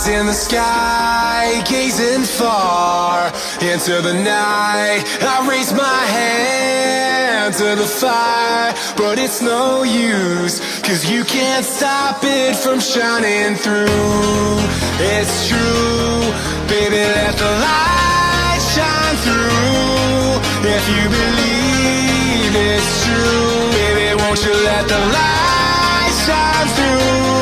in the sky, gazing far into the night. I raise my hand to the fire, but it's no use, 'cause you can't stop it from shining through. It's true, baby, let the light shine through. If you believe it's true, baby, won't you let the light shine through?